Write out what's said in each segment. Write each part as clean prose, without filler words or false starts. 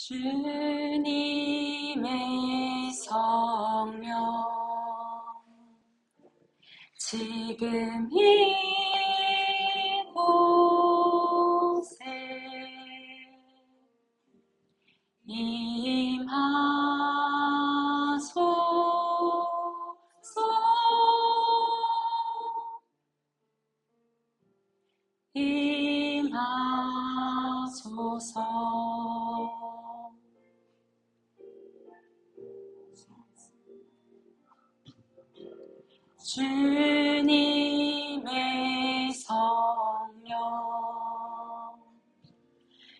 주님의 성령 지금 이곳에 임하소서. 임하소서. 주님의 성령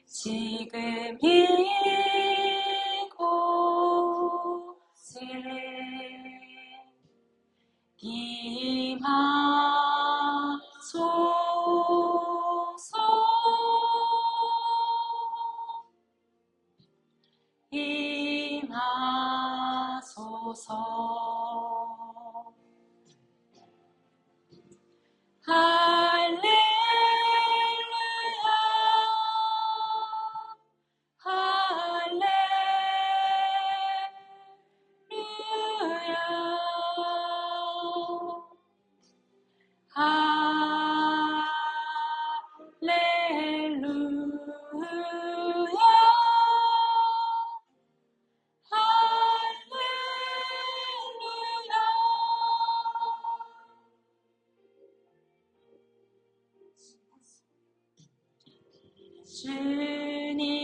지금 이곳에 임하소서. 임하소서. 할렐루야, 할렐루야,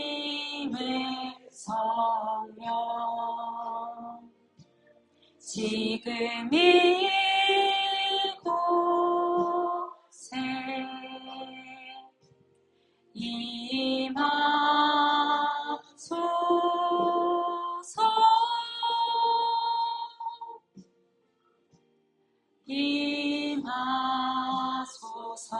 주님의 성령 지금 이곳에 임하소서. 임하소서.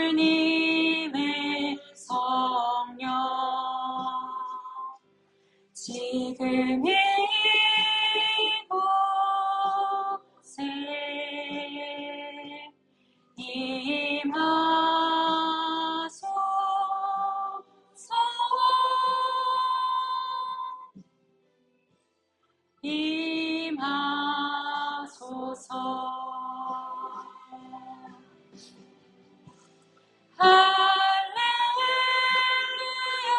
주님의 성령 지금 이곳에 임하소서. 임하소서. 할렐루야, 할렐루야,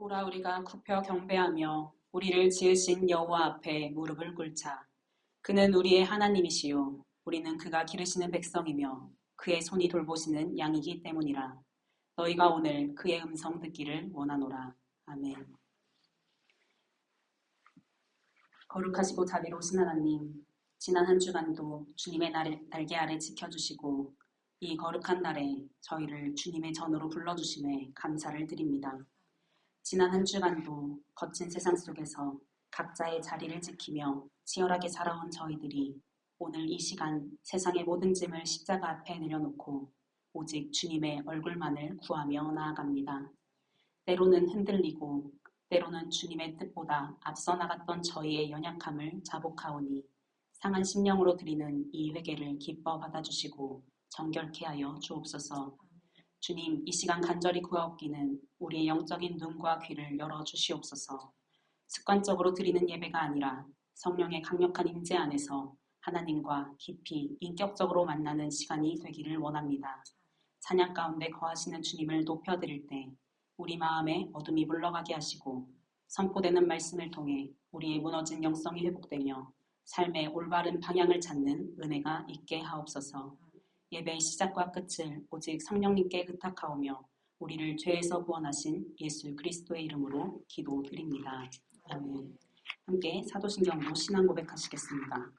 오라 우리가 굽혀 경배하며 우리를 지으신 여호와 앞에 무릎을 꿇자. 그는 우리의 하나님이시요 우리는 그가 기르시는 백성이며 그의 손이 돌보시는 양이기 때문이라. 너희가 오늘 그의 음성 듣기를 원하노라. 아멘. 거룩하시고 자비로우신 하나님, 지난 한 주간도 주님의 날개 아래 지켜주시고 이 거룩한 날에 저희를 주님의 전으로 불러주심에 감사를 드립니다. 지난 한 주간도 거친 세상 속에서 각자의 자리를 지키며 치열하게 살아온 저희들이 오늘 이 시간 세상의 모든 짐을 십자가 앞에 내려놓고 오직 주님의 얼굴만을 구하며 나아갑니다. 때로는 흔들리고 때로는 주님의 뜻보다 앞서 나갔던 저희의 연약함을 자복하오니 상한 심령으로 드리는 이 회개를 기뻐 받아주시고 정결케 하여 주옵소서. 주님, 이 시간 간절히 구하옵기는 우리의 영적인 눈과 귀를 열어주시옵소서. 습관적으로 드리는 예배가 아니라 성령의 강력한 임재 안에서 하나님과 깊이 인격적으로 만나는 시간이 되기를 원합니다. 찬양 가운데 거하시는 주님을 높여드릴 때 우리 마음에 어둠이 물러가게 하시고 선포되는 말씀을 통해 우리의 무너진 영성이 회복되며 삶의 올바른 방향을 찾는 은혜가 있게 하옵소서. 예배의 시작과 끝을 오직 성령님께 의탁하오며 우리를 죄에서 구원하신 예수 그리스도의 이름으로 기도드립니다. 아멘. 함께 사도신경으로 신앙 고백하시겠습니다.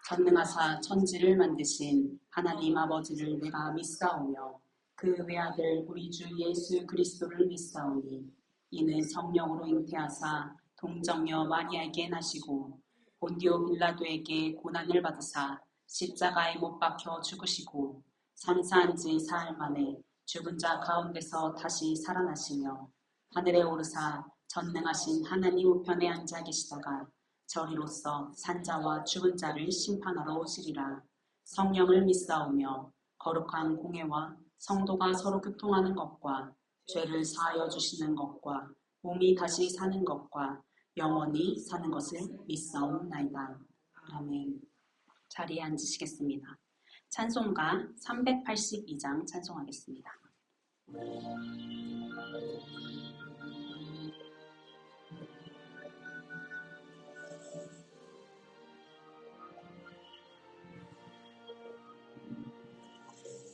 전능하사 천지를 만드신 하나님 아버지를 내가 믿사오며 그 외아들 우리 주 예수 그리스도를 믿사오니 이는 성령으로 잉태하사 동정녀 마리아에게 나시고 본디오 빌라도에게 고난을 받으사 십자가에 못 박혀 죽으시고 장사한 지 사흘 만에 죽은 자 가운데서 다시 살아나시며 하늘에 오르사 전능하신 하나님 우편에 앉아 계시다가 저리로서 산자와 죽은 자를 심판하러 오시리라. 성령을 믿사오며 거룩한 공회와 성도가 서로 교통하는 것과 죄를 사하여 주시는 것과 몸이 다시 사는 것과 영원히 사는 것을 믿사옵나이다. 아멘. 자리에 앉으시겠습니다. 찬송가 382장 찬송하겠습니다.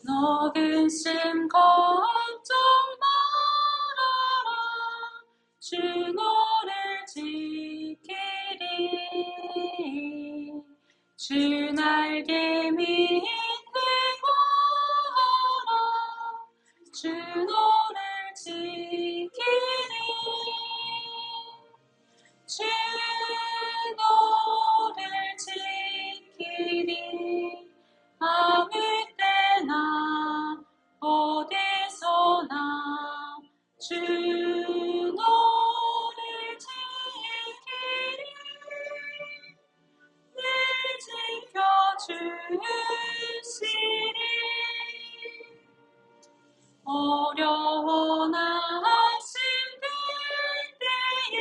너는 심 걱정 말아라. 주 너를 지키리. 주 날개 밑에 거하라. 주 너를 지키리. 주 너를 지키리. 아무 때나 어디서나 주 너를 지키리. 늘 지켜주시리. 어려운 아심들 때에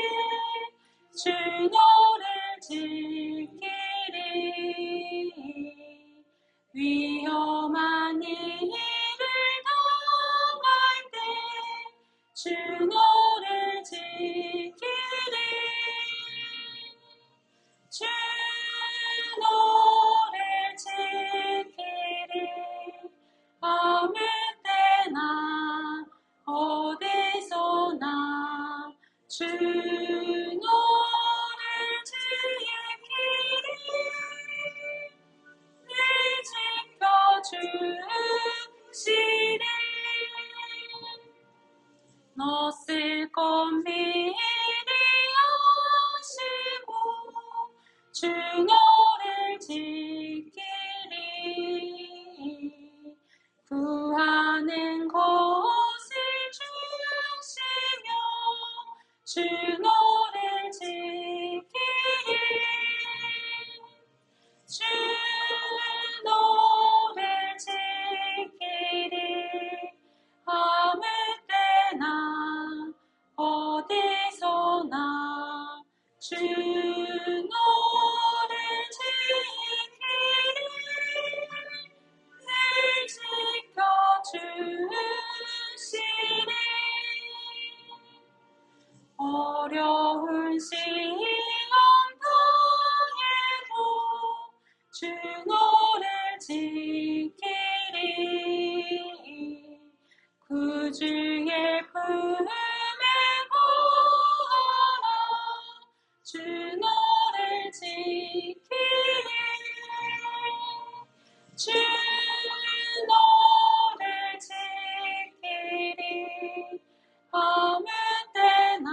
주 너를 지키리. 위험한 일을 당할 때 주 너를 지키리. 주 너를 지키리. 아무 때나 어디서나 주 너를 지키리. 늘 지켜주시리. 너 쓸 것 미리 아시고 주 너를 지키리. 구하는 것을 주시며 주 너를 지키리. 주 너를 지키리. 아무 때나 어디서나 주 너를 지키리. 늘 지켜주시리. 어려운 시험 당해도 주 너를 지키리. 구주의 품에 거하라. 주 너를 지키리. 주 너를 지키리. 아무 때나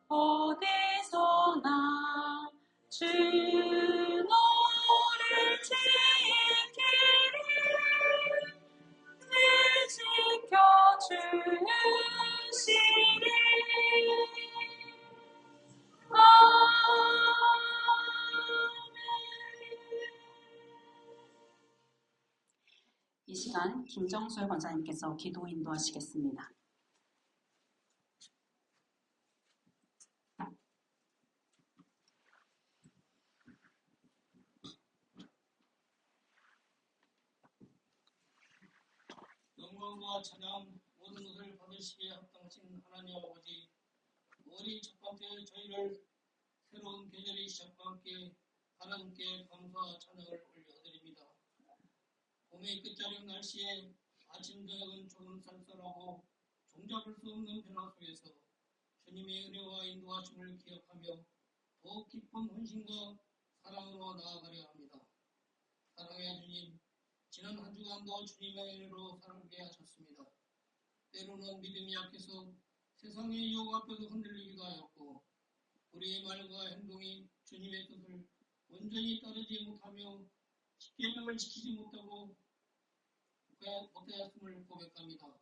어디서나 주 너를 지키리. 늘 지켜주시리. 시간 김정술 권사님께서 기도 인도하시겠습니다. 영광과 찬양 모든 것을 받으시기에 합당하신 하나님 아버지, 우리 첫 번째 저희를 새로운 계절의 시작과 함께 하나님께 감사와 찬양을 올려드립니다. 봄의 끝자락 날씨에 아침 저녁은 조금 쌀쌀하고 종잡을 수 없는 변화 속에서 주님의 은혜와 인도하심을 기억하며 더욱 깊은 헌신과 사랑으로 나아가려 합니다. 사랑의 주님, 지난 한 주간도 주님의 은혜로 살게 하셨습니다. 때로는 믿음이 약해서 세상의 유혹 앞에도 흔들리기도 하였고, 우리의 말과 행동이 주님의 뜻을 온전히 따르지 못하며 십계명을 지키지 못하고 못하였음을 고백합니다.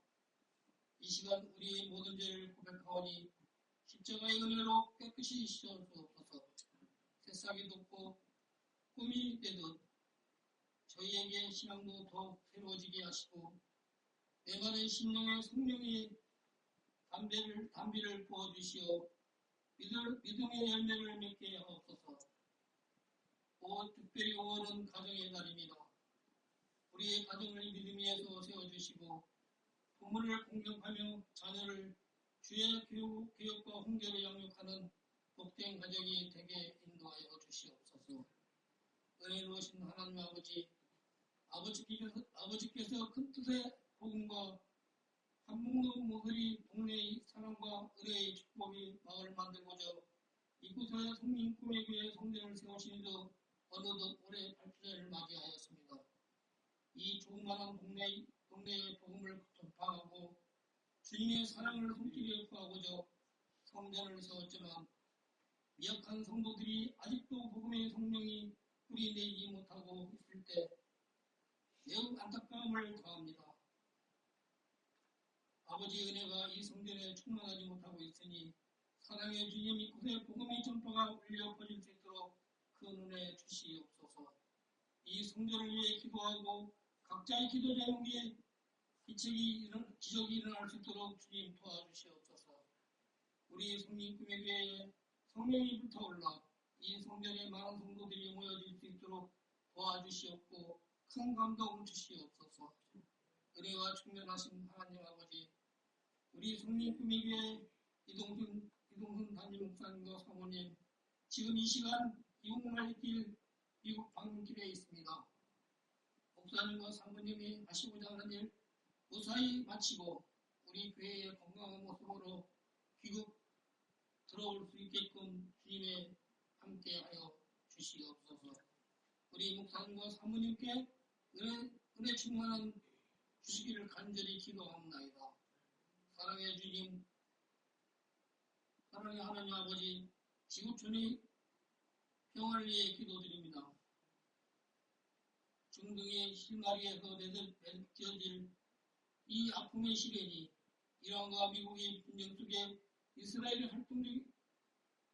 이 시간 우리의 모든 죄를 고백하오니 십자가의 은혜로 깨끗이 씻어주옵소서. 새싹이 돋고 꿈이 되듯 저희에게 신앙도 더욱 새로워지게 하시고 메마른 심령에 성령의 담비를 부어주시어 믿음의 열매를 맺게 하옵소서. 특별히 5월은 가정의 달입니다. 우리의 가정을 믿음 위에서 세워주시고 부모를 공경하며 자녀를 주의 교육과 훈계로 양육하는 복된 가정이 되게 인도하여 주시옵소서. 은혜로우신 하나님 아버지, 아버지께서 큰 뜻의 복음과 한목로 모서리 동네의 사랑과 은혜의 축복이 마을을 만들고자 이곳에 성민 꿈의 교회 성전을 세우시니도 어느덧 올해 8주년을 맞이하였습니다. 이 조그마한 동네의 복음을 전파하고 주님의 사랑을 손길에 구하고자 성전을 세웠지만 미약한 성도들이 아직도 복음의 성령이 뿌리내지 못하고 있을 때 매우 안타까움을 더합니다. 아버지의 은혜가 이 성전에 충만하지 못하고 있으니 사랑의 주님 이곳에 복음의 전파가 울려 퍼질 수 있도록 큰 은혜 주시옵소서. 이 성전을 위해 기도하고 각자의 기도 제목에 기적이 일어날 수 있도록 주님 도와주시옵소서. 우리 성민 꿈의 교회에 성령이 불타올라 이 성전에 많은 성도들이 모여질 수 있도록 도와주시옵고 큰 감동 주시옵소서. 은혜와 충만하신 하나님 아버지, 우리 성민 꿈의 교회 이동순 담임 목사님과 사모님, 지금 이 시간 이국문화의 길 미국 방문길에 있습니다. 목사님과 사모님이 하시고자 하는 일 무사히 마치고 우리 교회의 건강한 모습으로 귀국 들어올 수 있게끔 주님의 함께하여 주시옵소서. 우리 목사님과 사모님께 은혜 충만한 주시기를 간절히 기도합니다. 사랑의 주님, 사랑의 하나님 아버지, 지구촌의 평화를 위해 기도드립니다. 중동의 실마리에서 맺혀질 이 아픔의 시련이 이란과 미국의 분쟁 속에 이스라엘의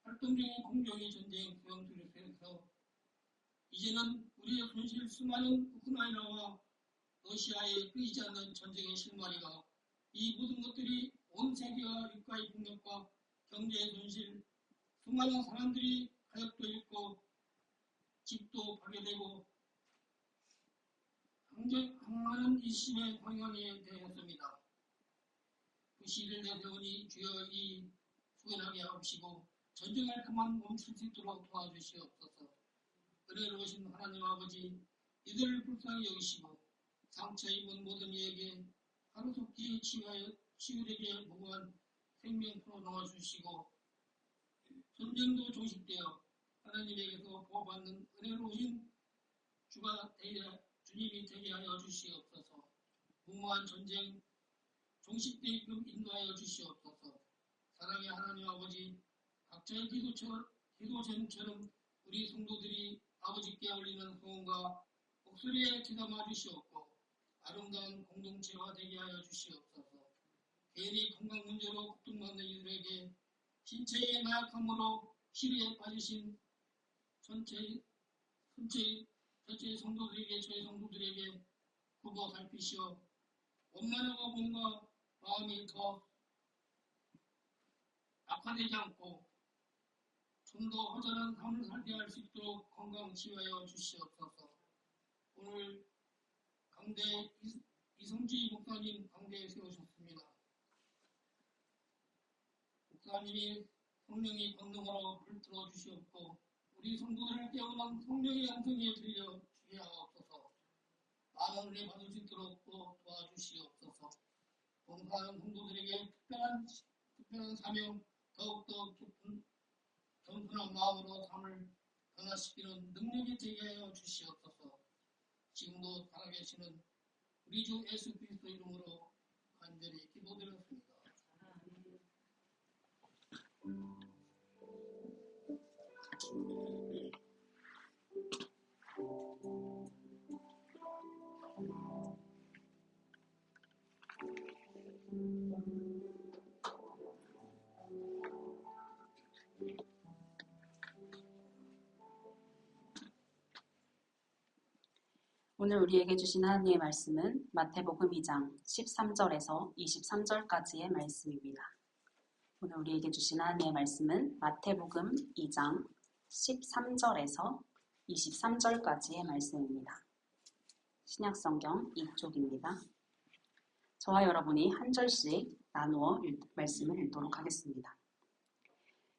활동적인 공정의 전쟁 소용돌이 속에서 이제는 우리의 손실 수많은 우크라이나와 러시아에 끊이지 않는 전쟁의 실마리가 이 모든 것들이 온 세계가 육가의 폭력과 경제의 손실, 수많은 사람들이 가족도 잃고 집도 파괴되고 항하는 이심의 방향에 대했습니다. 그 시를 내세우니 주여 이 수건하게 하옵시고 전쟁을 그만 멈출 수 있도록 도와주시옵소서. 은혜로우신 하나님 아버지, 이들을 불쌍히 여기시고 상처 입은 모든 이에게 하루속히 치유되게 무고한 생명 풀어놓아 주시고 전쟁도 종식되어 하나님에게서 보호받는 은혜로우신 주님이 되게 하여 주시옵소서. 무모한 전쟁 종식되게끔 인도하여 주시옵소서. 사랑의 하나님 아버지, 각자의 기도 제목처럼 우리 성도들이 아버지께 올리는 소원과 목소리에 귀담아 주시옵고 아름다운 공동체가 되게 하여 주시옵소서. 개인의 건강 문제로 고통받는 이들에게 신체의 나약함으로 시리에 빠지신 전체의 성도들에게 저희 성도들에게 보고 살피시어 원만하고 몸과 마음이 더 악화되지 않고 좀 더 허전한 삶을 살게 할 수 있도록 건강 치유하여 주시옵소서. 오늘 강대 이성지 목사님 강대에 세우셨습니다. 목사님이 성령의 권능으로 불들어 주시옵고 우리 성도들을 깨우는 성령의 양성에 들려 주시옵소서. 많은 은혜 받을 수 있도록 또 도와주시옵소서. 봉사하는 성도들에게 특별한 사명 더욱더 깊은 겸손한 마음으로 삶을 변화시키는 능력이 되게 하여 주시옵소서. 지금도 살아계시는 우리 주 예수 그리스도 이름으로 간절히 기도드렸습니다. 오늘 우리에게 주신 하나님의 말씀은 마태복음 2장 13절에서 23절까지의 말씀입니다. 오늘 우리에게 주신 하나님의 말씀은 마태복음 2장 13절에서 23절까지의 말씀입니다. 신약성경 2쪽입니다. 저와 여러분이 한 절씩 나누어 말씀을 읽도록 하겠습니다.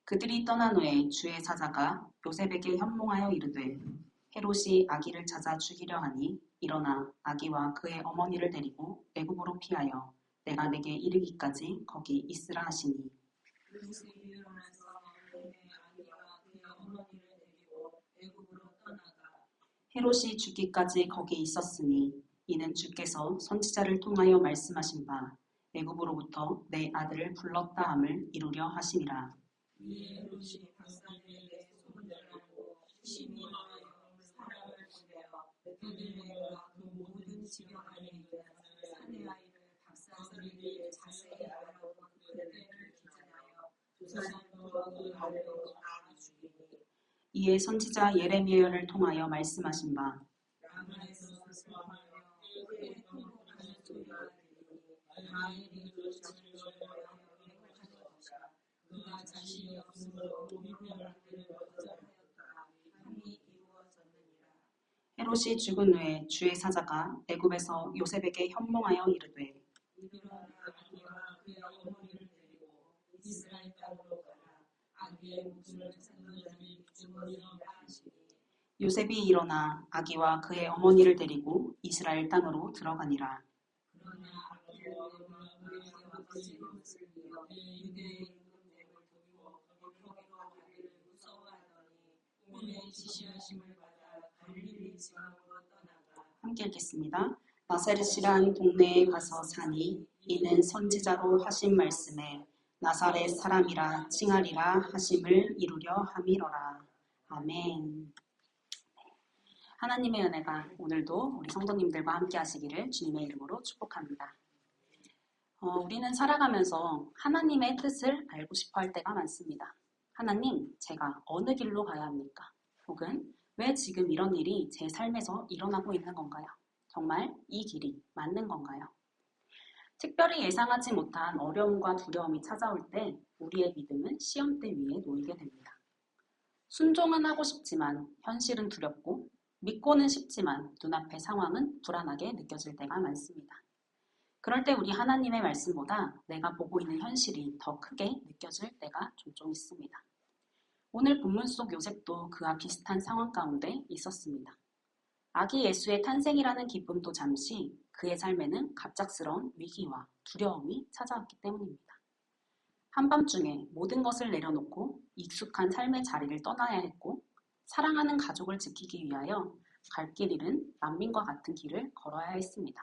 그들이 떠난 후에 주의 사자가 요셉에게 현몽하여 이르되 헤롯이 아기를 찾아 죽이려 하니 일어나 아기와 그의 어머니를 데리고 애굽으로 피하여 내가 내게 이르기까지 거기 있으라 하시니 요셉이 일어나서 아기와 그의 어머니를 데리고 애굽으로 떠나가 헤롯이 죽기까지 거기 있었으니 이는 주께서 선지자를 통하여 말씀하신 바 애굽으로부터 내 아들을 불렀다 함을 이루려 하심이라. 이에 헤롯이 박사들에게 소문을 알고 심히 하여 사람을 보내어 베들레헴과 그 모든 지경 안에 있는 사내 아이를 박사들에게 자세히 알아보고 그들을 기준하여 조사함으로 그 아래로 아기 죽이니 이에 선지자 예레미야를 통하여 말씀하신 바 라마에서 슬퍼하며 그의 통곡하는 소리가 들리니 라헬이 그 자식을 위하여 행복하는 것이라. 그가 자신이 없으므로 우리의 아들을 거절하였다 함이 이루어졌느니라. 헤롯이 죽은 후에 주의 사자가 애굽에서 요셉에게 현몽하여 이르되 일어나 아기와 그의 어머니를 데리고 이스라엘 땅으로 가라. 아기의 목숨을 찾는 자는 죽었으리라 하시니 요셉이 일어나 아기와 그의 어머니를 데리고 이스라엘 땅으로 들어가니라. 그러나 아기를 내가 그의 아버지 것을 위하여 유대의 임금됨을 두고 거기로 가기를 무서워하더니 꿈에 지시하심을 받아 갈릴리 지방으로 떠나가 함께 읽겠습니다. 나사렛이란 동네에 가서 사니 이는 선지자로 하신 말씀에 나사렛 사람이라 칭하리라 하심을 이루려 함이로라. 아멘. 하나님의 은혜가 오늘도 우리 성도님들과 함께 하시기를 주님의 이름으로 축복합니다. 우리는 살아가면서 하나님의 뜻을 알고 싶어 할 때가 많습니다. 하나님, 제가 어느 길로 가야 합니까? 혹은 왜 지금 이런 일이 제 삶에서 일어나고 있는 건가요? 정말 이 길이 맞는 건가요? 특별히 예상하지 못한 어려움과 두려움이 찾아올 때 우리의 믿음은 시험대 위에 놓이게 됩니다. 순종은 하고 싶지만 현실은 두렵고 믿고는 싶지만 눈앞의 상황은 불안하게 느껴질 때가 많습니다. 그럴 때 우리 하나님의 말씀보다 내가 보고 있는 현실이 더 크게 느껴질 때가 종종 있습니다. 오늘 본문 속 요셉도 그와 비슷한 상황 가운데 있었습니다. 아기 예수의 탄생이라는 기쁨도 잠시 그의 삶에는 갑작스러운 위기와 두려움이 찾아왔기 때문입니다. 한밤중에 모든 것을 내려놓고 익숙한 삶의 자리를 떠나야 했고 사랑하는 가족을 지키기 위하여 갈 길 잃은 난민과 같은 길을 걸어야 했습니다.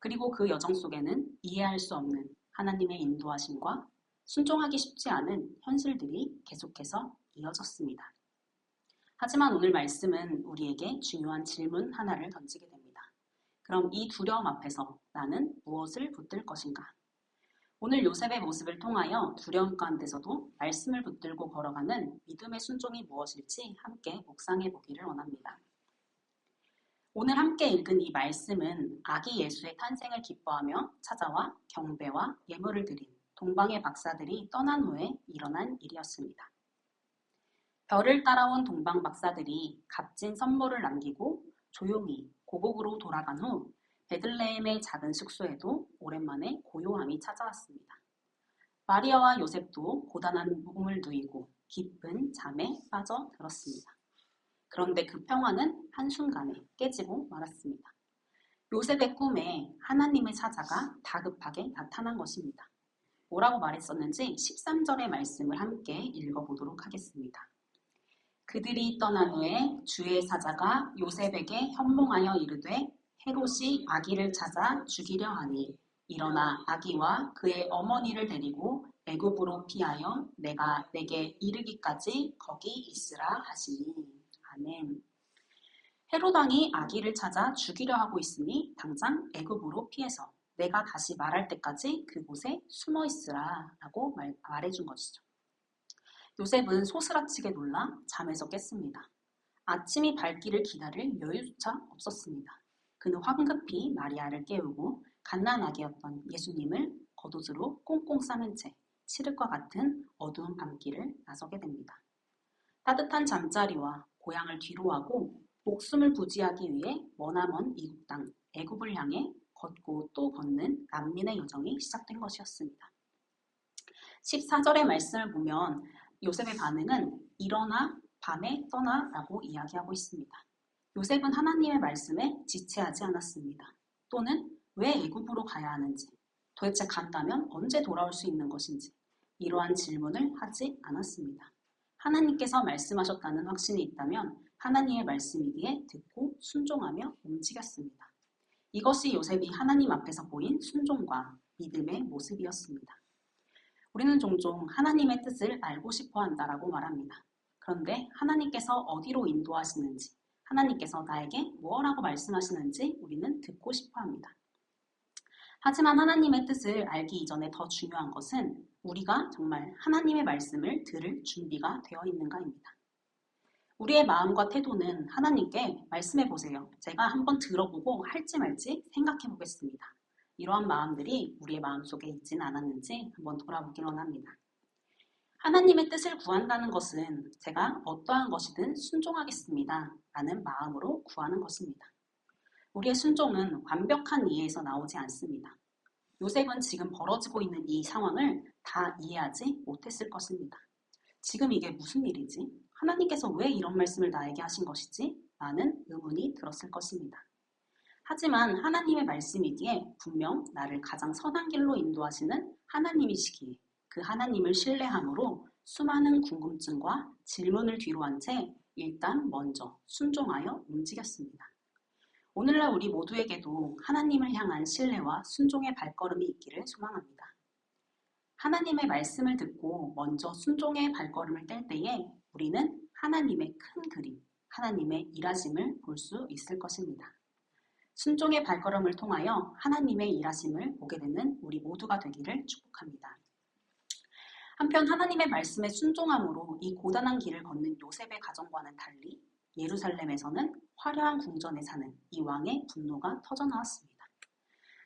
그리고 그 여정 속에는 이해할 수 없는 하나님의 인도하심과 순종하기 쉽지 않은 현실들이 계속해서 이어졌습니다. 하지만 오늘 말씀은 우리에게 중요한 질문 하나를 던지게 됩니다. 그럼 이 두려움 앞에서 나는 무엇을 붙들 것인가? 오늘 요셉의 모습을 통하여 두려움 가운데서도 말씀을 붙들고 걸어가는 믿음의 순종이 무엇일지 함께 묵상해 보기를 원합니다. 오늘 함께 읽은 이 말씀은 아기 예수의 탄생을 기뻐하며 찾아와 경배와 예물을 드린 동방의 박사들이 떠난 후에 일어난 일이었습니다. 별을 따라온 동방 박사들이 값진 선물을 남기고 조용히 고국으로 돌아간 후 베들레헴의 작은 숙소에도 오랜만에 고요함이 찾아왔습니다. 마리아와 요셉도 고단한 몸을 누이고 깊은 잠에 빠져들었습니다. 그런데 그 평화는 한순간에 깨지고 말았습니다. 요셉의 꿈에 하나님의 사자가 다급하게 나타난 것입니다. 뭐라고 말했었는지 13절의 말씀을 함께 읽어보도록 하겠습니다. 그들이 떠난 후에 주의 사자가 요셉에게 현몽하여 이르되 헤롯이 아기를 찾아 죽이려 하니 일어나 아기와 그의 어머니를 데리고 애굽으로 피하여 내가 내게 이르기까지 거기 있으라 하시니. 아멘. 헤롯 왕이 아기를 찾아 죽이려 하고 있으니 당장 애굽으로 피해서 내가 다시 말할 때까지 그곳에 숨어 있으라 라고 말해준 것이죠. 요셉은 소스라치게 놀라 잠에서 깼습니다. 아침이 밝기를 기다릴 여유조차 없었습니다. 그는 황급히 마리아를 깨우고 갓난아기였던 예수님을 겉옷으로 꽁꽁 싸맨 채 칠흑과 같은 어두운 밤길을 나서게 됩니다. 따뜻한 잠자리와 고향을 뒤로하고 목숨을 부지하기 위해 머나먼 이국 땅 애굽을 향해 걷고 또 걷는 난민의 여정이 시작된 것이었습니다. 14절의 말씀을 보면 요셉의 반응은 일어나 밤에 떠나 라고 이야기하고 있습니다. 요셉은 하나님의 말씀에 지체하지 않았습니다. 또는 왜 애굽으로 가야 하는지, 도대체 간다면 언제 돌아올 수 있는 것인지 이러한 질문을 하지 않았습니다. 하나님께서 말씀하셨다는 확신이 있다면 하나님의 말씀이기에 듣고 순종하며 움직였습니다. 이것이 요셉이 하나님 앞에서 보인 순종과 믿음의 모습이었습니다. 우리는 종종 하나님의 뜻을 알고 싶어 한다라고 말합니다. 그런데 하나님께서 어디로 인도하시는지, 하나님께서 나에게 무엇라고 말씀하시는지 우리는 듣고 싶어 합니다. 하지만 하나님의 뜻을 알기 이전에 더 중요한 것은 우리가 정말 하나님의 말씀을 들을 준비가 되어 있는가입니다. 우리의 마음과 태도는 하나님께 말씀해 보세요. 제가 한번 들어보고 할지 말지 생각해 보겠습니다. 이러한 마음들이 우리의 마음속에 있지는 않았는지 한번 돌아보기로 합니다. 하나님의 뜻을 구한다는 것은 제가 어떠한 것이든 순종하겠습니다 라는 마음으로 구하는 것입니다. 우리의 순종은 완벽한 이해에서 나오지 않습니다. 요셉은 지금 벌어지고 있는 이 상황을 다 이해하지 못했을 것입니다. 지금 이게 무슨 일이지? 하나님께서 왜 이런 말씀을 나에게 하신 것이지? 라는 의문이 들었을 것입니다. 하지만 하나님의 말씀이기에 분명 나를 가장 선한 길로 인도하시는 하나님이시기에 그 하나님을 신뢰함으로 수많은 궁금증과 질문을 뒤로 한 채 일단 먼저 순종하여 움직였습니다. 오늘날 우리 모두에게도 하나님을 향한 신뢰와 순종의 발걸음이 있기를 소망합니다. 하나님의 말씀을 듣고 먼저 순종의 발걸음을 뗄 때에 우리는 하나님의 큰 그림, 하나님의 일하심을 볼 수 있을 것입니다. 순종의 발걸음을 통하여 하나님의 일하심을 보게 되는 우리 모두가 되기를 축복합니다. 한편 하나님의 말씀에 순종함으로 이 고단한 길을 걷는 요셉의 가정과는 달리 예루살렘에서는 화려한 궁전에 사는 이 왕의 분노가 터져나왔습니다.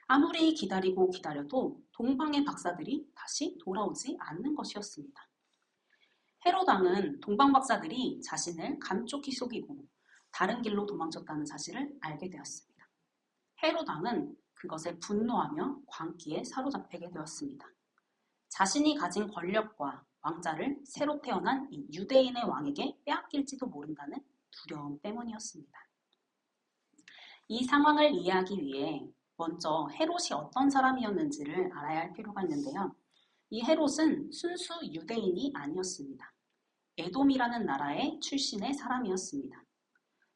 아무리 기다리고 기다려도 동방의 박사들이 다시 돌아오지 않는 것이었습니다. 헤롯 왕은 동방 박사들이 자신을 감쪽히 속이고 다른 길로 도망쳤다는 사실을 알게 되었습니다. 헤롯 왕은 그것에 분노하며 광기에 사로잡히게 되었습니다. 자신이 가진 권력과 왕자를 새로 태어난 이 유대인의 왕에게 빼앗길지도 모른다는 두려움 때문이었습니다. 이 상황을 이해하기 위해 먼저 헤롯이 어떤 사람이었는지를 알아야 할 필요가 있는데요. 이 헤롯은 순수 유대인이 아니었습니다. 에돔이라는 나라의 출신의 사람이었습니다.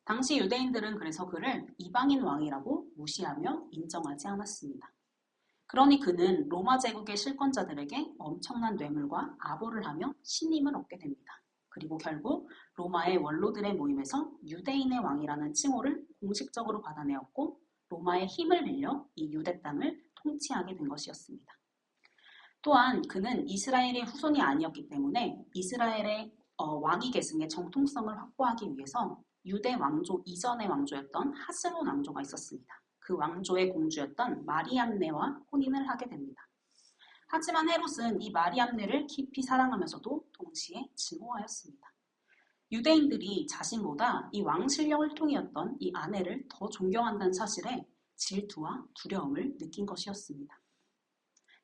당시 유대인들은 그래서 그를 이방인 왕이라고 무시하며 인정하지 않았습니다. 그러니 그는 로마 제국의 실권자들에게 엄청난 뇌물과 아보를 하며 신임을 얻게 됩니다. 그리고 결국 로마의 원로들의 모임에서 유대인의 왕이라는 칭호를 공식적으로 받아내었고 로마의 힘을 빌려 이 유대 땅을 통치하게 된 것이었습니다. 또한 그는 이스라엘의 후손이 아니었기 때문에 이스라엘의 왕위 계승의 정통성을 확보하기 위해서 유대 왕조 이전의 왕조였던 하스몬 왕조가 있었습니다. 그 왕조의 공주였던 마리암네와 혼인을 하게 됩니다. 하지만 헤롯은 이 마리암네를 깊이 사랑하면서도 동시에 증오하였습니다. 유대인들이 자신보다 이 왕실령 혈통이었던 이 아내를 더 존경한다는 사실에 질투와 두려움을 느낀 것이었습니다.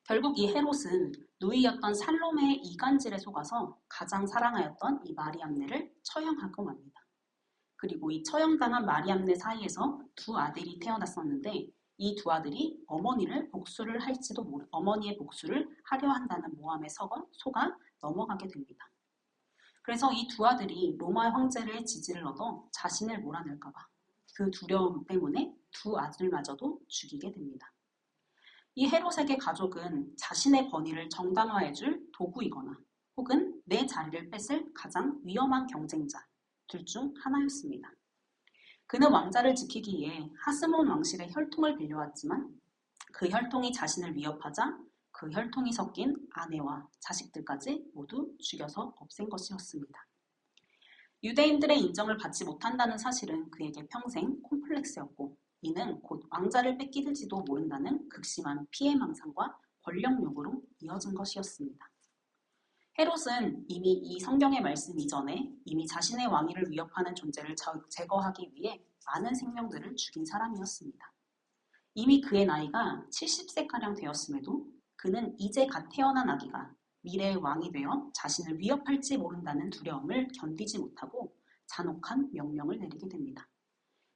결국 이 헤롯은 누이였던 살로메의 이간질에 속아서 가장 사랑하였던 이 마리암네를 처형하고 맙니다. 그리고 이 처형당한 마리암네 사이에서 두 아들이 태어났었는데 이 두 아들이 어머니의 복수를 하려 한다는 모함에 속아 넘어가게 됩니다. 그래서 이 두 아들이 로마 황제의 지지를 얻어 자신을 몰아낼까봐 그 두려움 때문에 두 아들마저도 죽이게 됩니다. 이 헤롯에게 가족은 자신의 권위를 정당화해줄 도구이거나 혹은 내 자리를 뺏을 가장 위험한 경쟁자 둘 중 하나였습니다. 그는 왕자를 지키기 위해 하스몬 왕실의 혈통을 빌려왔지만 그 혈통이 자신을 위협하자 그 혈통이 섞인 아내와 자식들까지 모두 죽여서 없앤 것이었습니다. 유대인들의 인정을 받지 못한다는 사실은 그에게 평생 콤플렉스였고 이는 곧 왕자를 뺏기실지도 모른다는 극심한 피해망상과 권력욕으로 이어진 것이었습니다. 헤롯은 이미 이 성경의 말씀 이전에 이미 자신의 왕위를 위협하는 존재를 제거하기 위해 많은 생명들을 죽인 사람이었습니다. 이미 그의 나이가 70세가량 되었음에도 그는 이제 갓 태어난 아기가 미래의 왕이 되어 자신을 위협할지 모른다는 두려움을 견디지 못하고 잔혹한 명령을 내리게 됩니다.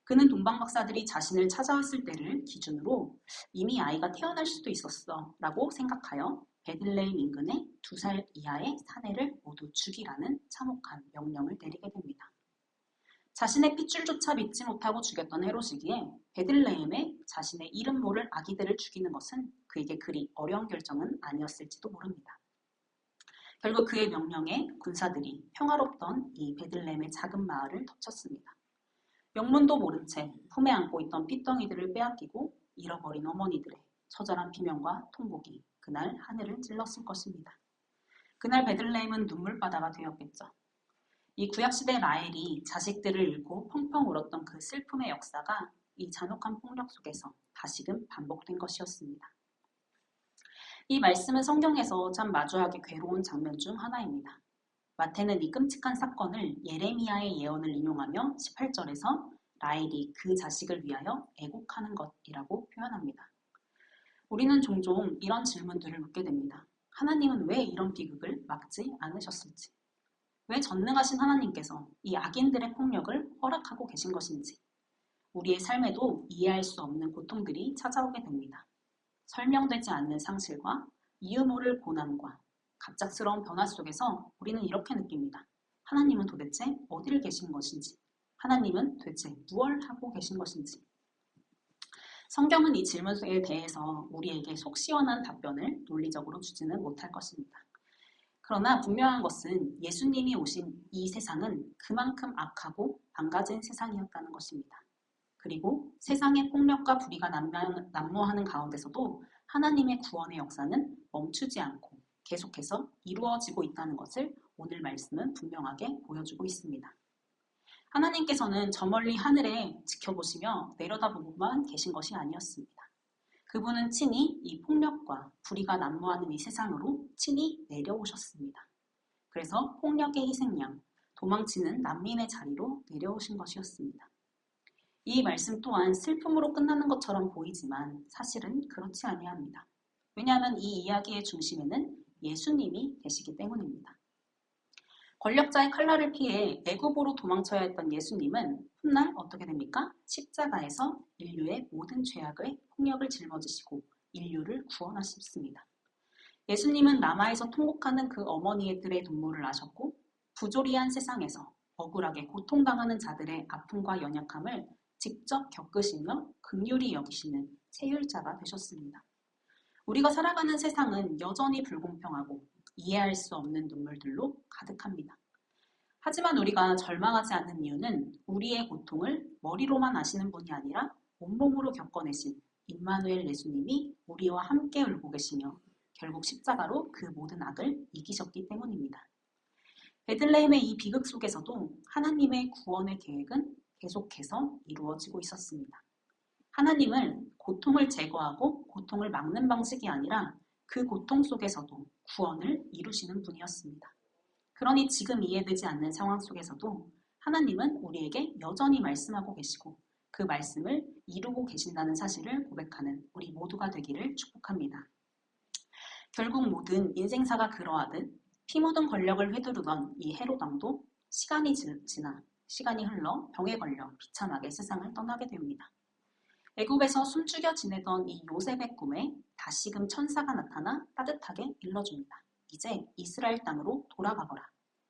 그는 동방박사들이 자신을 찾아왔을 때를 기준으로 이미 아이가 태어날 수도 있었어 라고 생각하여 베들레헴 인근의 2살 이하의 사내를 모두 죽이라는 참혹한 명령을 내리게 됩니다. 자신의 핏줄조차 믿지 못하고 죽였던 헤롯이기에 베들레헴에 자신의 이름 모를 아기들을 죽이는 것은 그에게 그리 어려운 결정은 아니었을지도 모릅니다. 결국 그의 명령에 군사들이 평화롭던 이 베들레헴의 작은 마을을 덮쳤습니다. 명문도 모른 채 품에 안고 있던 핏덩이들을 빼앗기고 잃어버린 어머니들의 처절한 비명과 통곡이 그날 하늘을 찔렀을 것입니다. 그날 베들레헴은 눈물바다가 되었겠죠. 이 구약시대 라헬이 자식들을 잃고 펑펑 울었던 그 슬픔의 역사가 이 잔혹한 폭력 속에서 다시금 반복된 것이었습니다. 이 말씀은 성경에서 참 마주하기 괴로운 장면 중 하나입니다. 마태는 이 끔찍한 사건을 예레미야의 예언을 인용하며 18절에서 라헬이 그 자식을 위하여 애곡하는 것이라고 표현합니다. 우리는 종종 이런 질문들을 묻게 됩니다. 하나님은 왜 이런 비극을 막지 않으셨을지? 왜 전능하신 하나님께서 이 악인들의 폭력을 허락하고 계신 것인지? 우리의 삶에도 이해할 수 없는 고통들이 찾아오게 됩니다. 설명되지 않는 상실과 이유 모를 고난과 갑작스러운 변화 속에서 우리는 이렇게 느낍니다. 하나님은 도대체 어디를 계신 것인지? 하나님은 도대체 무엇을 하고 계신 것인지? 성경은 이 질문에 대해서 우리에게 속 시원한 답변을 논리적으로 주지는 못할 것입니다. 그러나 분명한 것은 예수님이 오신 이 세상은 그만큼 악하고 망가진 세상이었다는 것입니다. 그리고 세상의 폭력과 불의가 난무하는 가운데서도 하나님의 구원의 역사는 멈추지 않고 계속해서 이루어지고 있다는 것을 오늘 말씀은 분명하게 보여주고 있습니다. 하나님께서는 저 멀리 하늘에 지켜보시며 내려다보고만 계신 것이 아니었습니다. 그분은 친히 이 폭력과 불의가 난무하는 이 세상으로 친히 내려오셨습니다. 그래서 폭력의 희생양, 도망치는 난민의 자리로 내려오신 것이었습니다. 이 말씀 또한 슬픔으로 끝나는 것처럼 보이지만 사실은 그렇지 아니합니다. 왜냐하면 이 이야기의 중심에는 예수님이 계시기 때문입니다. 권력자의 칼날을 피해 애굽으로 도망쳐야 했던 예수님은 훗날 어떻게 됩니까? 십자가에서 인류의 모든 죄악의 폭력을 짊어지시고 인류를 구원하셨습니다. 예수님은 남아에서 통곡하는 그 어머니들의 눈물을 아셨고 부조리한 세상에서 억울하게 고통당하는 자들의 아픔과 연약함을 직접 겪으시며 긍휼히 여기시는 체휼자가 되셨습니다. 우리가 살아가는 세상은 여전히 불공평하고 이해할 수 없는 눈물들로 가득합니다. 하지만 우리가 절망하지 않는 이유는 우리의 고통을 머리로만 아시는 분이 아니라 온몸으로 겪어내신 임마누엘 예수님이 우리와 함께 울고 계시며 결국 십자가로 그 모든 악을 이기셨기 때문입니다. 베들레헴의 이 비극 속에서도 하나님의 구원의 계획은 계속해서 이루어지고 있었습니다. 하나님은 고통을 제거하고 고통을 막는 방식이 아니라 그 고통 속에서도 구원을 이루시는 분이었습니다. 그러니 지금 이해되지 않는 상황 속에서도 하나님은 우리에게 여전히 말씀하고 계시고 그 말씀을 이루고 계신다는 사실을 고백하는 우리 모두가 되기를 축복합니다. 결국 모든 인생사가 그러하듯 피 묻은 권력을 휘두르던 이 헤롯 왕도 시간이 흘러 병에 걸려 비참하게 세상을 떠나게 됩니다. 애굽에서 숨죽여 지내던 이 요셉의 꿈에 다시금 천사가 나타나 따뜻하게 일러줍니다. 이제 이스라엘 땅으로 돌아가거라.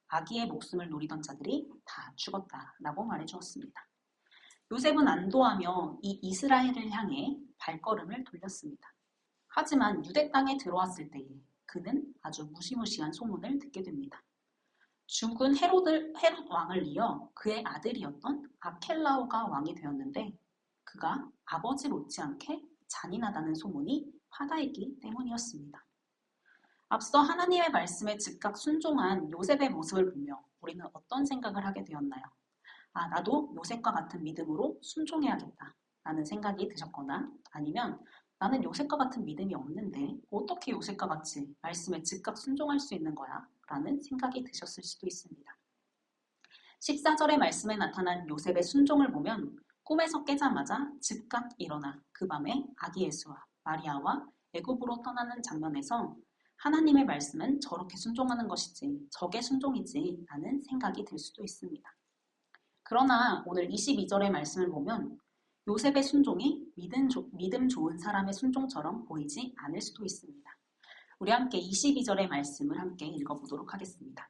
아기의 목숨을 노리던 자들이 다 죽었다라고 말해주었습니다. 요셉은 안도하며 이 이스라엘을 향해 발걸음을 돌렸습니다. 하지만 유대 땅에 들어왔을 때에 그는 아주 무시무시한 소문을 듣게 됩니다. 죽은 헤롯 왕을 이어 그의 아들이었던 아켈라오가 왕이 되었는데 그가 아버지 못지않게 잔인하다는 소문이 화다했기 때문이었습니다. 앞서 하나님의 말씀에 즉각 순종한 요셉의 모습을 보며 우리는 어떤 생각을 하게 되었나요? 나도 요셉과 같은 믿음으로 순종해야겠다 라는 생각이 드셨거나 아니면 나는 요셉과 같은 믿음이 없는데 어떻게 요셉과 같이 말씀에 즉각 순종할 수 있는 거야? 라는 생각이 드셨을 수도 있습니다. 14절의 말씀에 나타난 요셉의 순종을 보면 꿈에서 깨자마자 즉각 일어나 그 밤에 아기 예수와 마리아와 애굽으로 떠나는 장면에서 하나님의 말씀은 저렇게 순종하는 것이지 저게 순종이지 라는 생각이 들 수도 있습니다. 그러나 오늘 22절의 말씀을 보면 요셉의 순종이 믿음 좋은 사람의 순종처럼 보이지 않을 수도 있습니다. 우리 함께 22절의 말씀을 함께 읽어보도록 하겠습니다.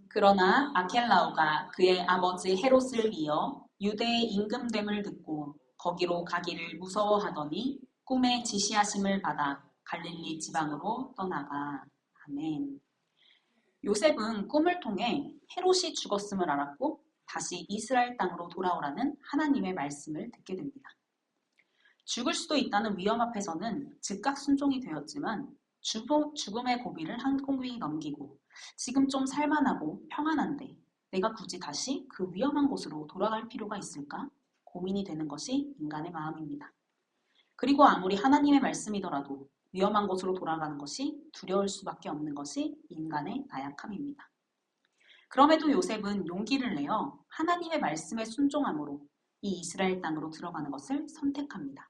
그러나 아켈라오가 그의 아버지 헤롯을 이어 유대의 임금됨을 듣고 거기로 가기를 무서워하더니 꿈에 지시하심을 받아 갈릴리 지방으로 떠나가. 아멘. 요셉은 꿈을 통해 헤롯이 죽었음을 알았고 다시 이스라엘 땅으로 돌아오라는 하나님의 말씀을 듣게 됩니다. 죽을 수도 있다는 위험 앞에서는 즉각 순종이 되었지만 죽음의 고비를 한 공기 넘기고 지금 좀 살만하고 평안한데 내가 굳이 다시 그 위험한 곳으로 돌아갈 필요가 있을까? 고민이 되는 것이 인간의 마음입니다. 그리고 아무리 하나님의 말씀이더라도 위험한 곳으로 돌아가는 것이 두려울 수밖에 없는 것이 인간의 나약함입니다. 그럼에도 요셉은 용기를 내어 하나님의 말씀에 순종함으로 이 이스라엘 땅으로 들어가는 것을 선택합니다.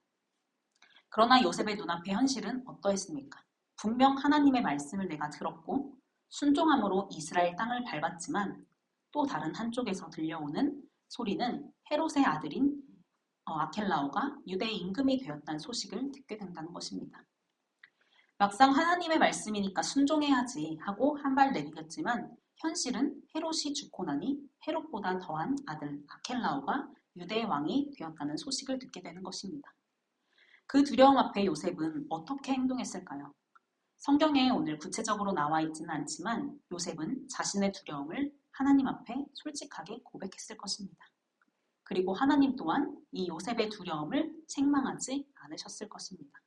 그러나 요셉의 눈앞의 현실은 어떠했습니까? 분명 하나님의 말씀을 내가 들었고 순종함으로 이스라엘 땅을 밟았지만 또 다른 한쪽에서 들려오는 소리는 헤롯의 아들인 아켈라오가 유대의 임금이 되었다는 소식을 듣게 된다는 것입니다. 막상 하나님의 말씀이니까 순종해야지 하고 한 발 내디뎠지만 현실은 헤롯이 죽고 나니 헤롯보다 더한 아들 아켈라오가 유대의 왕이 되었다는 소식을 듣게 되는 것입니다. 그 두려움 앞에 요셉은 어떻게 행동했을까요? 성경에 오늘 구체적으로 나와 있지는 않지만 요셉은 자신의 두려움을 하나님 앞에 솔직하게 고백했을 것입니다. 그리고 하나님 또한 이 요셉의 두려움을 책망하지 않으셨을 것입니다.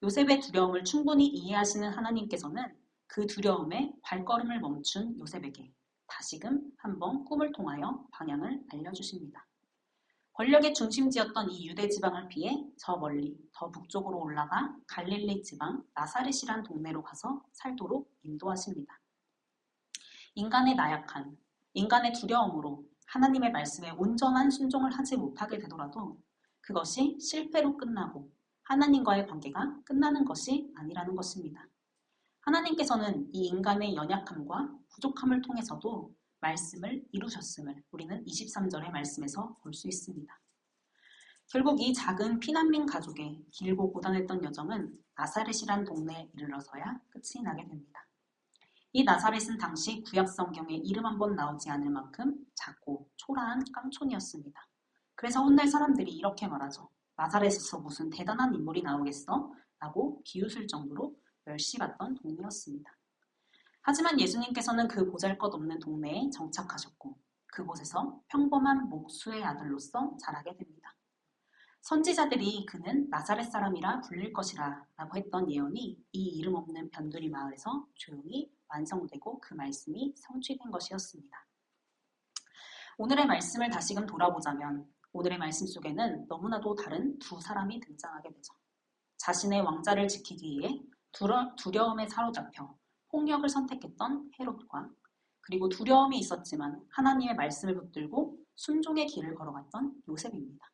요셉의 두려움을 충분히 이해하시는 하나님께서는 그 두려움에 발걸음을 멈춘 요셉에게 다시금 한번 꿈을 통하여 방향을 알려주십니다. 권력의 중심지였던 이 유대 지방을 피해 저 멀리 더 북쪽으로 올라가 갈릴리 지방 나사렛이란 동네로 가서 살도록 인도하십니다. 인간의 나약한, 인간의 두려움으로 하나님의 말씀에 온전한 순종을 하지 못하게 되더라도 그것이 실패로 끝나고 하나님과의 관계가 끝나는 것이 아니라는 것입니다. 하나님께서는 이 인간의 연약함과 부족함을 통해서도 말씀을 이루셨음을 우리는 23절의 말씀에서 볼 수 있습니다. 결국 이 작은 피난민 가족의 길고 고단했던 여정은 나사렛이란 동네에 이르러서야 끝이 나게 됩니다. 이 나사렛은 당시 구약 성경에 이름 한 번 나오지 않을 만큼 작고 초라한 깡촌이었습니다. 그래서 훗날 사람들이 이렇게 말하죠. 나사렛에서 무슨 대단한 인물이 나오겠어? 라고 비웃을 정도로 멸시받던 동네였습니다. 하지만 예수님께서는 그 보잘것없는 동네에 정착하셨고 그곳에서 평범한 목수의 아들로서 자라게 됩니다. 선지자들이 그는 나사렛 사람이라 불릴 것이라 라고 했던 예언이 이 이름 없는 변두리 마을에서 조용히 완성되고 그 말씀이 성취된 것이었습니다. 오늘의 말씀을 다시금 돌아보자면 오늘의 말씀 속에는 너무나도 다른 두 사람이 등장하게 되죠. 자신의 왕자를 지키기 위해 두려움에 사로잡혀 폭력을 선택했던 헤롯과 그리고 두려움이 있었지만 하나님의 말씀을 붙들고 순종의 길을 걸어갔던 요셉입니다.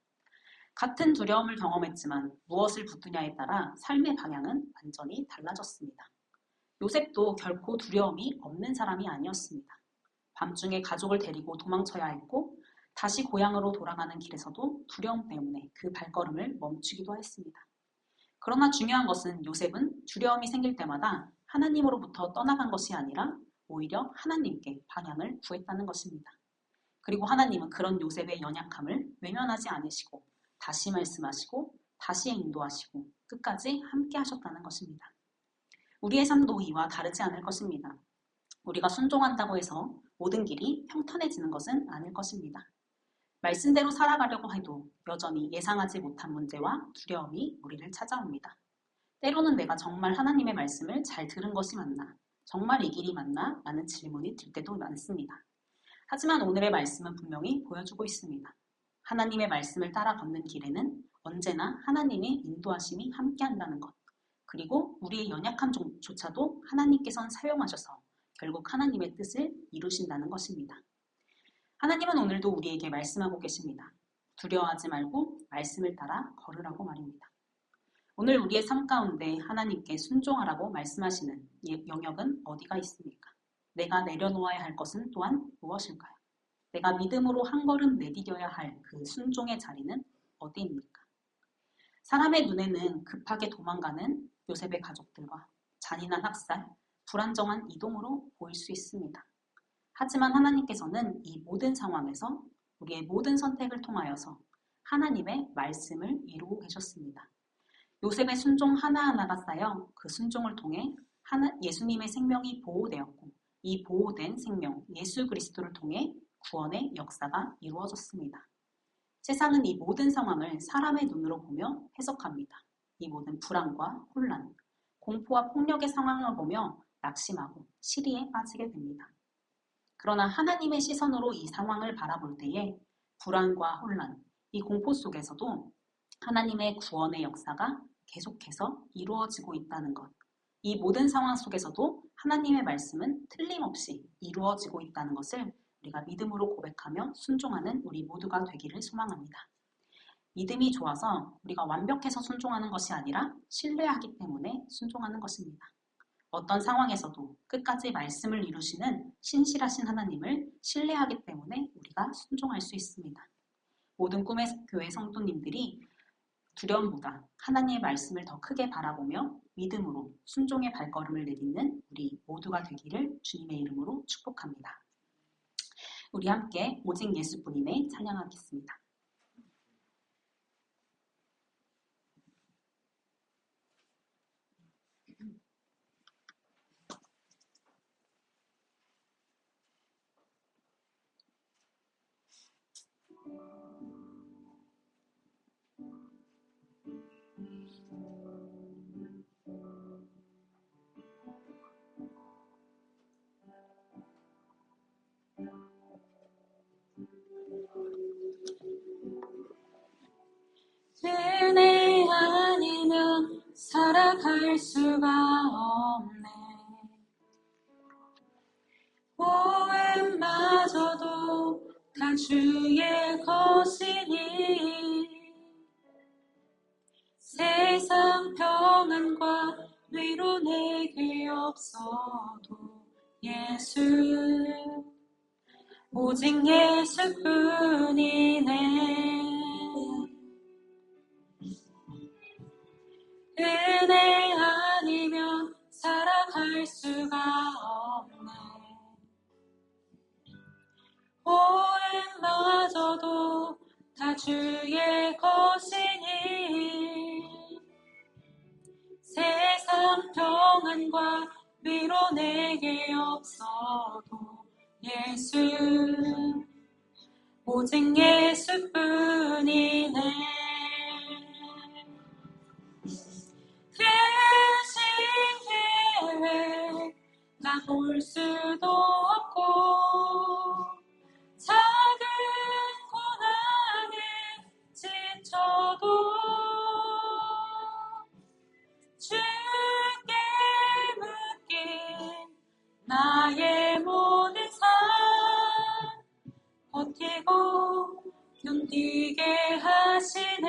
같은 두려움을 경험했지만 무엇을 붙드냐에 따라 삶의 방향은 완전히 달라졌습니다. 요셉도 결코 두려움이 없는 사람이 아니었습니다. 밤중에 가족을 데리고 도망쳐야 했고 다시 고향으로 돌아가는 길에서도 두려움 때문에 그 발걸음을 멈추기도 했습니다. 그러나 중요한 것은 요셉은 두려움이 생길 때마다 하나님으로부터 떠나간 것이 아니라 오히려 하나님께 방향을 구했다는 것입니다. 그리고 하나님은 그런 요셉의 연약함을 외면하지 않으시고 다시 말씀하시고 다시 인도하시고 끝까지 함께 하셨다는 것입니다. 우리의 삶도 이와 다르지 않을 것입니다. 우리가 순종한다고 해서 모든 길이 평탄해지는 것은 아닐 것입니다. 말씀대로 살아가려고 해도 여전히 예상하지 못한 문제와 두려움이 우리를 찾아옵니다. 때로는 내가 정말 하나님의 말씀을 잘 들은 것이 맞나? 정말 이 길이 맞나? 라는 질문이 들 때도 많습니다. 하지만 오늘의 말씀은 분명히 보여주고 있습니다. 하나님의 말씀을 따라 걷는 길에는 언제나 하나님의 인도하심이 함께한다는 것, 그리고 우리의 연약함조차도 하나님께서는 사용하셔서 결국 하나님의 뜻을 이루신다는 것입니다. 하나님은 오늘도 우리에게 말씀하고 계십니다. 두려워하지 말고 말씀을 따라 걸으라고 말입니다. 오늘 우리의 삶 가운데 하나님께 순종하라고 말씀하시는 영역은 어디가 있습니까? 내가 내려놓아야 할 것은 또한 무엇일까요? 내가 믿음으로 한 걸음 내디뎌야 할 그 순종의 자리는 어디입니까? 사람의 눈에는 급하게 도망가는 요셉의 가족들과 잔인한 학살, 불안정한 이동으로 보일 수 있습니다. 하지만 하나님께서는 이 모든 상황에서 우리의 모든 선택을 통하여서 하나님의 말씀을 이루고 계셨습니다. 요셉의 순종 하나하나가 쌓여 그 순종을 통해 예수님의 생명이 보호되었고 이 보호된 생명 예수 그리스도를 통해 구원의 역사가 이루어졌습니다. 세상은 이 모든 상황을 사람의 눈으로 보며 해석합니다. 이 모든 불안과 혼란, 공포와 폭력의 상황을 보며 낙심하고 시리에 빠지게 됩니다. 그러나 하나님의 시선으로 이 상황을 바라볼 때에 불안과 혼란, 이 공포 속에서도 하나님의 구원의 역사가 계속해서 이루어지고 있다는 것, 이 모든 상황 속에서도 하나님의 말씀은 틀림없이 이루어지고 있다는 것을 우리가 믿음으로 고백하며 순종하는 우리 모두가 되기를 소망합니다. 믿음이 좋아서 우리가 완벽해서 순종하는 것이 아니라 신뢰하기 때문에 순종하는 것입니다. 어떤 상황에서도 끝까지 말씀을 이루시는 신실하신 하나님을 신뢰하기 때문에 우리가 순종할 수 있습니다. 모든 꿈의 교회 성도님들이 두려움보다 하나님의 말씀을 더 크게 바라보며 믿음으로 순종의 발걸음을 내딛는 우리 모두가 되기를 주님의 이름으로 축복합니다. 우리 함께 오직 예수뿐이네 찬양하겠습니다. 은혜 아니면 살아갈 수가 없네. 오해마저도 다 주의 것이니 세상 평안과 위로 내게 없어도 예수 오직 예수뿐이네. 은혜 아니면 살아갈 수가 없네. 오해마저도 다 주의 것이니 세상 평안과 위로 내게 없어도 예수 오직 예수뿐이네. 계신 계획 나 볼 수도 없고 작은 고난에 지쳐도 주께 묶인 나의 모든 삶 버티고 견디게 하시네.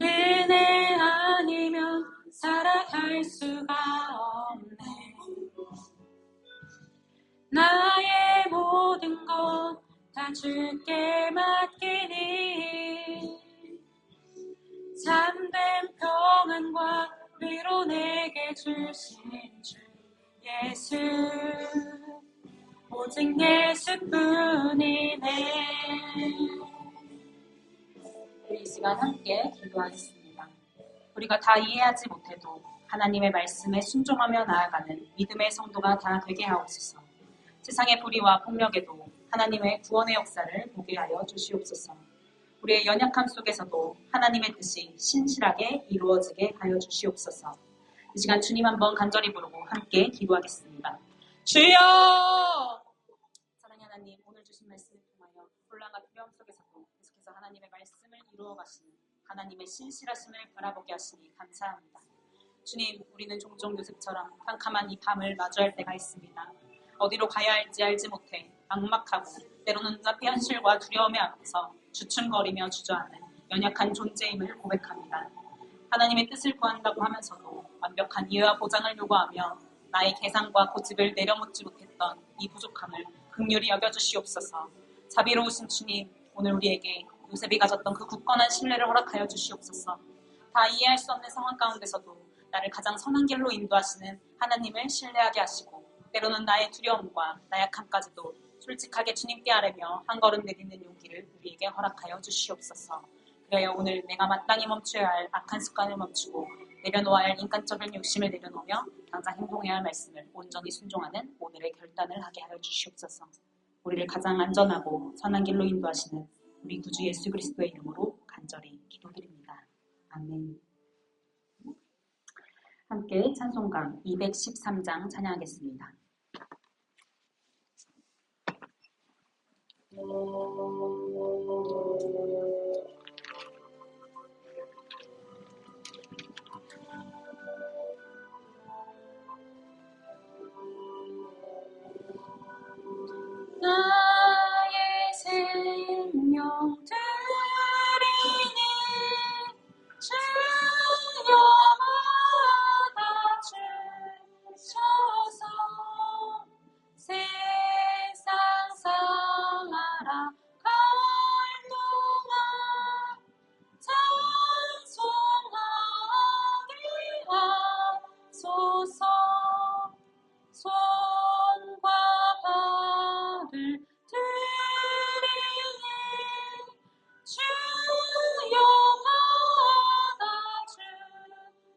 은혜 아니면 살아갈 수가 없네. 나의 모든 것 다 주께 맡기니 참된 평안과 위로 내게 주신 주 예수 오직 예수뿐이네. 우리 이 시간 함께 기도하겠습니다. 우리가 다 이해하지 못해도 하나님의 말씀에 순종하며 나아가는 믿음의 성도가 다 되게 하옵소서. 세상의 불의와 폭력에도 하나님의 구원의 역사를 보게 하여 주시옵소서. 우리의 연약함 속에서도 하나님의 뜻이 신실하게 이루어지게 하여 주시옵소서. 이 시간 주님 한번 간절히 부르고 함께 기도하겠습니다. 주여! 사랑하는 하나님, 오늘 주신 말씀을 통하여 혼란과 두려움 속에서도 계속해서 하나님의 말씀을 이루어 가시는 하나님의 신실하심을 바라보게 하시니 감사합니다. 주님, 우리는 종종 요셉처럼 캄캄한 이 밤을 마주할 때가 있습니다. 어디로 가야 할지 알지 못해 막막하고 때로는 눈앞의 현실과 두려움의 앞에서 주춤거리며 주저하는 연약한 존재임을 고백합니다. 하나님의 뜻을 구한다고 하면서도 완벽한 이해와 보장을 요구하며 나의 계산과 고집을 내려놓지 못했던 이 부족함을 긍휼히 여겨주시옵소서. 자비로우신 주님, 오늘 우리에게 요셉이 가졌던 그 굳건한 신뢰를 허락하여 주시옵소서. 다 이해할 수 없는 상황 가운데서도 나를 가장 선한 길로 인도하시는 하나님을 신뢰하게 하시고 때로는 나의 두려움과 나약함까지도 솔직하게 주님께 아뢰며 한 걸음 내딛는 용기를 우리에게 허락하여 주시옵소서. 그래야 오늘 내가 마땅히 멈춰야 할 악한 습관을 멈추고 내려놓아야 할 인간적인 욕심을 내려놓으며 당장 행동해야 할 말씀을 온전히 순종하는 오늘의 결단을 하게 하여 주시옵소서. 우리를 가장 안전하고 선한 길로 인도하시는 우리 구주 예수 그리스도의 이름으로 간절히 기도드립니다. 아멘. 함께 찬송가 213장 찬양하겠습니다. 나의 생명 드리니 주여 받아주셔서 세상 살아갈 동안 찬송하게 하소서. 손과 발을 들이니 주여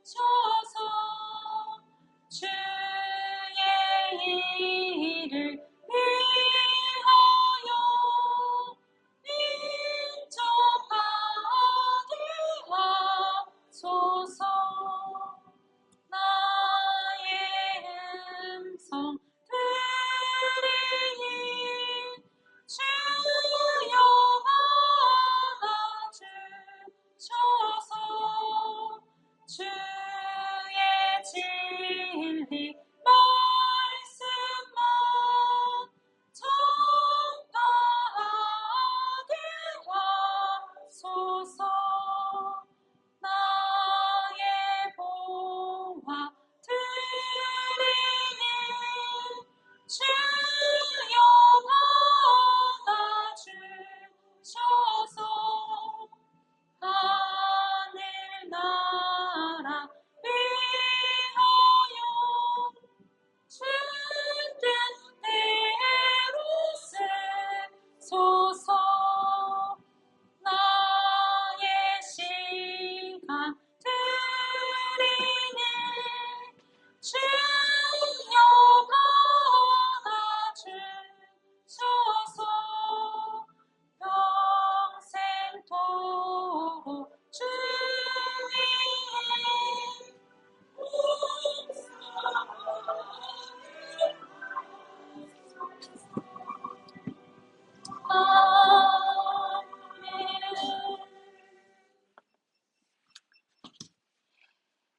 받아주셔서 주의 일을 위하여 인정하게 하소서. 나의 음성 들으니 주여 받아주셔서 주의 진리 말씀만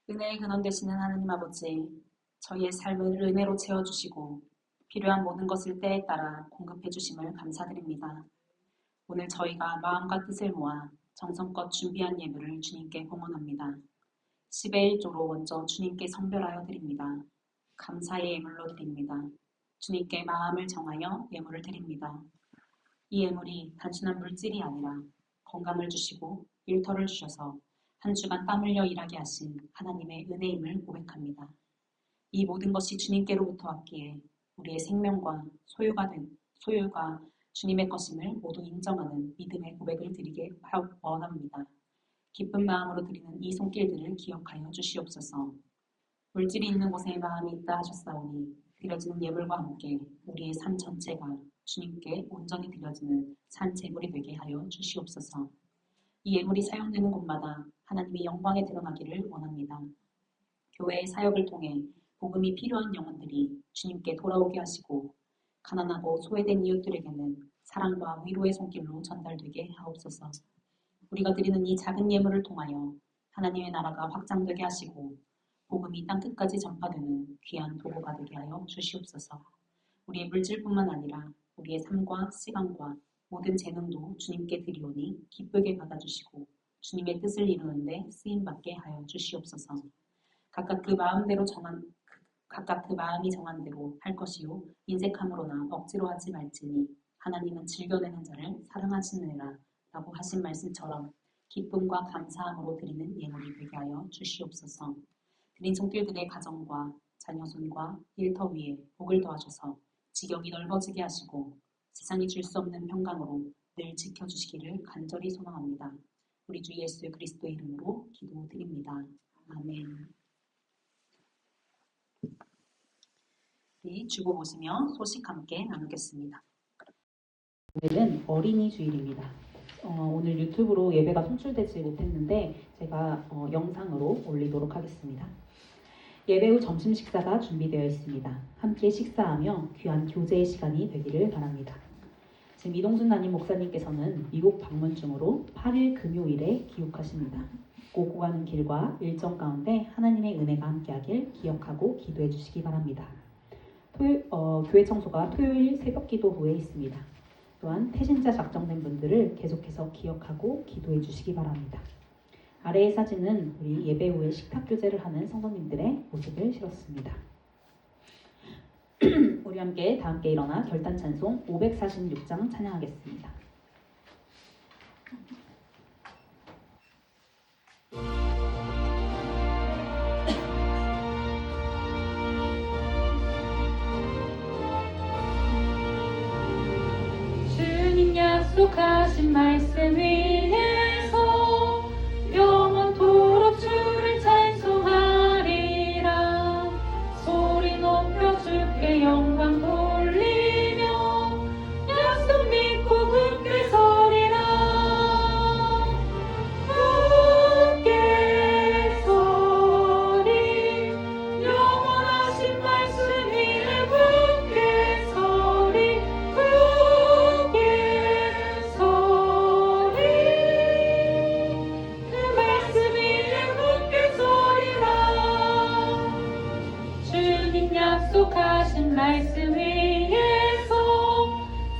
은혜의 근원 되시는 하나님 아버지, 저희의 삶을 은혜로 채워주시고 필요한 모든 것을 때에 따라 공급해 주심을 감사드립니다. 오늘 저희가 마음과 뜻을 모아 정성껏 준비한 예물을 주님께 봉헌합니다. 10의 1조로 먼저 주님께 성별하여 드립니다. 감사의 예물로 드립니다. 주님께 마음을 정하여 예물을 드립니다. 이 예물이 단순한 물질이 아니라 건강을 주시고 일터를 주셔서 한 주간 땀 흘려 일하게 하신 하나님의 은혜임을 고백합니다. 이 모든 것이 주님께로부터 왔기에 우리의 생명과 소유가 주님의 것임을 모두 인정하는 믿음의 고백을 드리게 원합니다. 기쁜 마음으로 드리는 이 손길들을 기억하여 주시옵소서. 물질이 있는 곳에 마음이 있다 하셨사오니 드려지는 예물과 함께 우리의 삶 전체가 주님께 온전히 드려지는 산 제물이 되게 하여 주시옵소서. 이 예물이 사용되는 곳마다 하나님의 영광에 드러나기를 원합니다. 교회의 사역을 통해 복음이 필요한 영혼들이 주님께 돌아오게 하시고 가난하고 소외된 이웃들에게는 사랑과 위로의 손길로 전달되게 하옵소서. 우리가 드리는 이 작은 예물을 통하여 하나님의 나라가 확장되게 하시고 복음이 땅끝까지 전파되는 귀한 도구가 되게 하여 주시옵소서. 우리의 물질뿐만 아니라 우리의 삶과 시간과 모든 재능도 주님께 드리오니 기쁘게 받아주시고 주님의 뜻을 이루는 데 쓰임받게 하여 주시옵소서. 각각 그 마음이 정한 대로 할 것이요 인색함으로나 억지로 하지 말지니 하나님은 즐겨내는 자를 사랑하시느니라 라고 하신 말씀처럼 기쁨과 감사함으로 드리는 예물이 되게 하여 주시옵소서. 드린 손길들의 가정과 자녀손과 일터 위에 복을 더하셔서 지경이 넓어지게 하시고 세상이 줄 수 없는 평강으로 늘 지켜주시기를 간절히 소망합니다. 우리 주 예수 그리스도의 이름으로 기도드립니다. 아멘. 우리 주보 보시며 소식 함께 나누겠습니다. 오늘은 어린이 주일입니다. 오늘 유튜브로 예배가 송출되지 못했는데 제가 영상으로 올리도록 하겠습니다. 예배 후 점심 식사가 준비되어 있습니다. 함께 식사하며 귀한 교제의 시간이 되기를 바랍니다. 지금 이동순 담임 목사님께서는 미국 방문 중으로 8일 금요일에 귀국하십니다. 오고 가는 길과 일정 가운데 하나님의 은혜가 함께하길 기억하고 기도해 주시기 바랍니다. 교회 청소가 토요일 새벽 기도 후에 있습니다. 또한 태신자 작정된 분들을 계속해서 기억하고 기도해 주시기 바랍니다. 아래의 사진은 우리 예배 후에 식탁 교제를 하는 성도님들의 모습을 실었습니다. 우리 함께 다 함께 일어나 결단 찬송 546장 찬양하겠습니다. 주님 약속하신 말씀 위에서 영원토록 주를 찬송하리라. 소리 높여 주께 영광 돌리며 약속 믿고 굳게 서리라. 굳게 서리 영원하신 말씀 위에 굳게 서리. 굳게 서리 그 말씀 위에 굳게 서리라. 주님 약속하신 말씀 위에서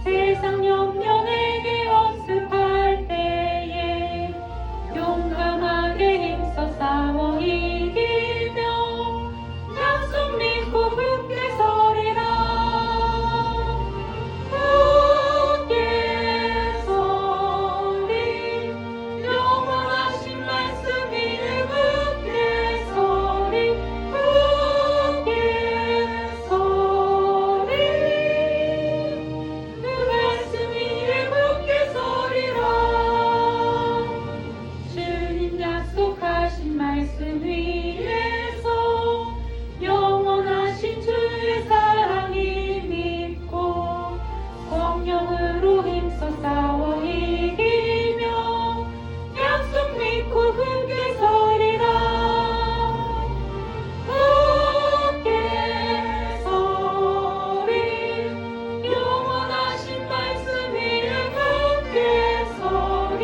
세상 염려내게 엄습할 때에 용감하게 힘써 싸워 이기며 약속 믿고 굳게 서리라. 굳게 서리 영원하신 말씀 위에 굳게 서리. 굳게 서리 그 말씀 위에 굳게 서리라. 주님 약속하신 말씀 위에서 영원하신 주의 사랑이 믿고 성령으로 힘써 싸워 이기며 약속 믿고 굳게 서리라. 굳게 서리 영원하신 말씀 위에 굳게 서리.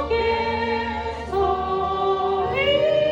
굳게 서리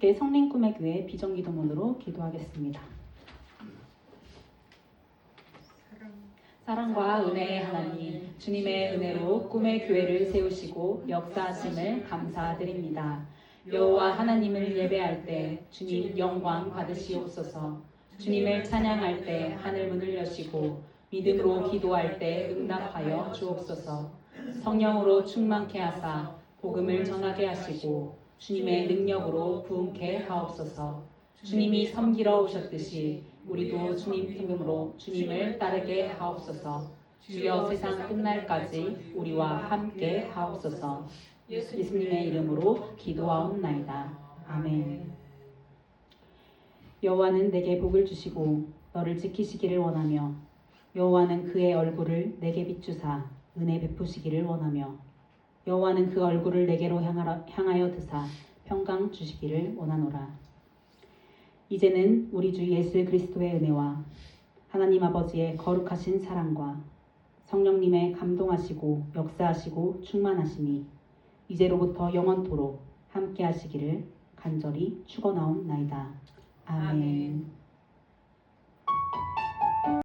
함께 성린 꿈의 교회 비정기도문으로 기도하겠습니다. 사랑과 은혜의 하나님, 주님의 은혜로 꿈의 교회를 세우시고 역사하심을 감사드립니다. 여호와 하나님을 예배할 때 주님 영광 받으시옵소서. 주님을 찬양할 때 하늘 문을 여시고 믿음으로 기도할 때 응답하여 주옵소서. 성령으로 충만케 하사 복음을 전하게 하시고 주님의 능력으로 부흥케 하옵소서. 주님이 섬기러 오셨듯이 우리도 주님 등음으로 주님을 따르게 하옵소서. 주여 세상 끝날까지 우리와 함께 하옵소서. 예수님의 이름으로 기도하옵나이다. 아멘. 여호와는 내게 복을 주시고 너를 지키시기를 원하며 여호와는 그의 얼굴을 내게 비추사 은혜 베푸시기를 원하며 여호와는 그 얼굴을 내게로 향하여 드사 평강 주시기를 원하노라. 이제는 우리 주 예수 그리스도의 은혜와 하나님 아버지의 거룩하신 사랑과 성령님의 감동하시고 역사하시고 충만하심이 이제로부터 영원토록 함께 하시기를 간절히 축원하옵나이다. 아멘.